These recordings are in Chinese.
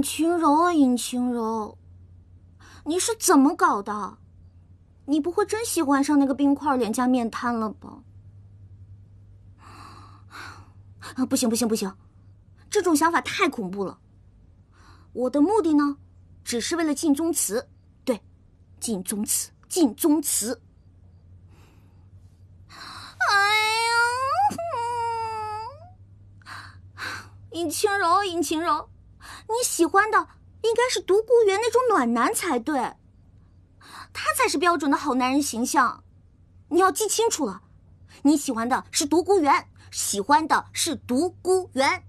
尹清柔啊，尹清柔，你是怎麼搞的？你不会真喜歡上那個冰塊臉加面癱了吧？不行不行不行，這種想法太恐怖了。我的目的呢，只是為了盡忠祠，對，盡忠祠，盡忠祠。尹清柔，尹清柔，你喜歡的應該是独孤園那種暖男才對，他才是標準的好男人形象。你要記清楚了，你喜歡的是獨孤園，喜歡的是獨孤園。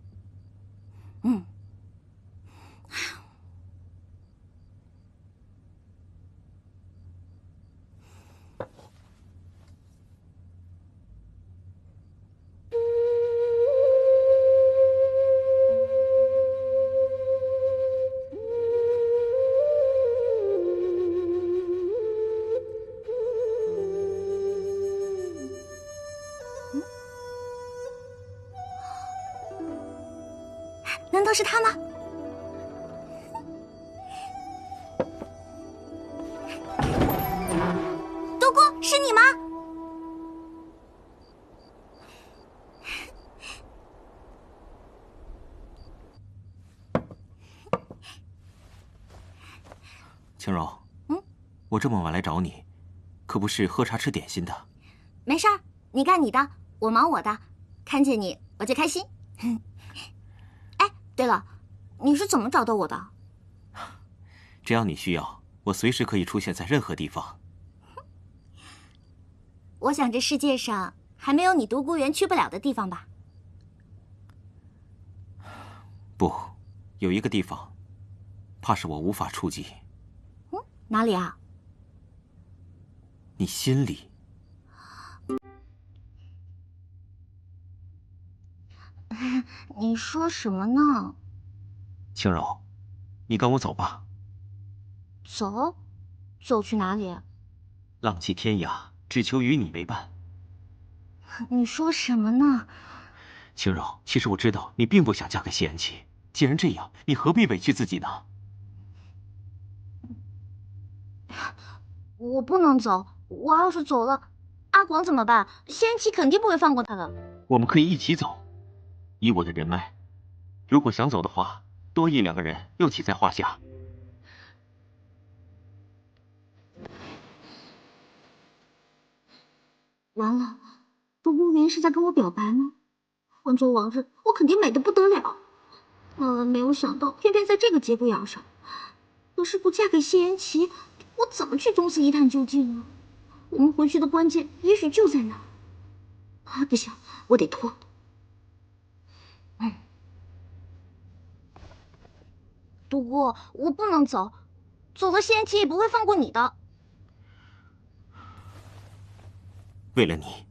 难道是他吗？独孤，是你吗？清柔，我这么晚来找你，可不是喝茶吃点心的。没事儿，你干你的，我忙我的，看见你我就開心。哎，對了，你是怎麼找到我的？只要你需要，我隨時可以出現在任何地方。我想這世界上還沒有你獨孤園去不了的地方吧？不，有一個地方，怕是我無法觸及。哪裡啊？你心裡。你說什麼呢？清柔，你跟我走吧。走？走去哪裡？浪跡天涯，只求與你為伴。你說什麼呢？清柔，其實我知道你並不想嫁給謝安琪。既然這樣，你何必委屈自己呢？我不能走，我要是走了，阿廣怎麼辦？謝安琪肯定不會放過他的。我們可以一起走。以我的人脈，如果想走的話，多1-2個人又豈在話下。完了，獨孤園是在跟我表白嗎？換做往日，我肯定美得不得了。萬萬沒有想到，偏偏在這個節骨眼上，要是不嫁給謝安琪，我怎麼去終寺一探究竟啊？我們回去的關鍵也許就在那兒。啊，不行，我得拖。獨孤，我不能走，走了謝安琪也不會放過你的。為了你，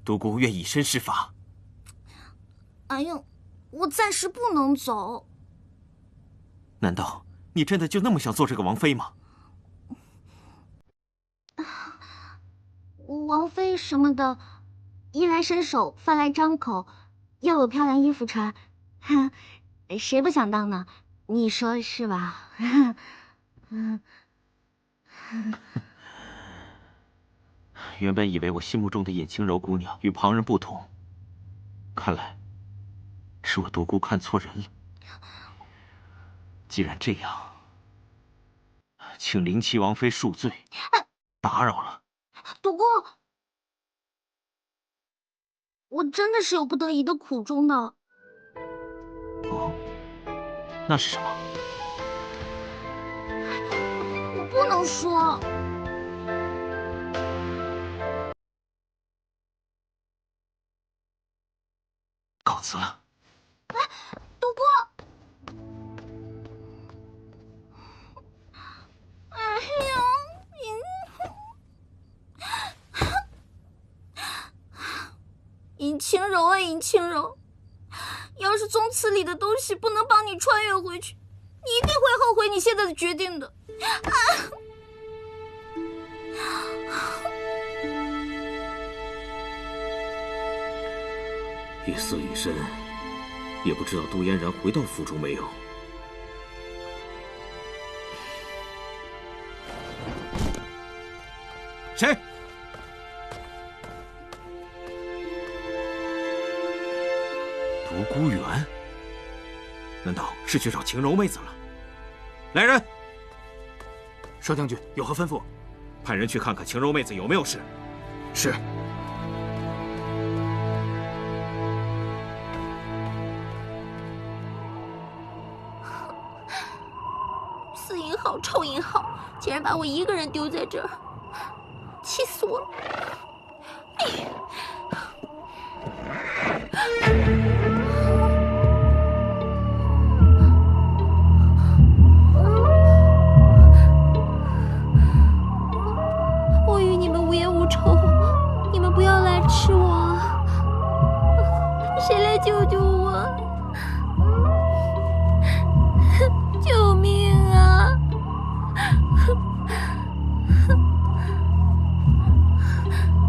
獨孤願以身試法。哎呦，我暫時不能走。難道你真的就那麼想做這個王妃嗎？王妃什麼的，衣來伸手，飯來張口，要有漂亮衣服穿，誰不想當呢？你說是吧？原本以為我心目中的尹清柔姑娘與旁人不同，看來是我獨孤看錯人了。既然這樣，請靈七王妃恕罪，打擾了。獨孤，我真的是有不得已的苦衷的。哦，那是什麼？我不能說。告辭了。獨孤。哎呀，尹清柔啊，尹清柔，要是宗祠裡的東西不能幫你穿越回去，你一定會後悔你現在的決定的。夜色已深，也不知道杜嫣然回到府中沒有。誰？独孤远？难道是去找晴柔妹子了？来人！少将军有何吩咐？派人去看看晴柔妹子有没有事。是。死银好，臭银好，竟然把我一个人丢在这儿，气死我了！我与你们无冤无仇，你们不要来吃我啊！谁来救救我？救命啊！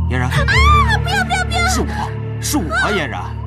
嫣然，不要！是我，嫣然。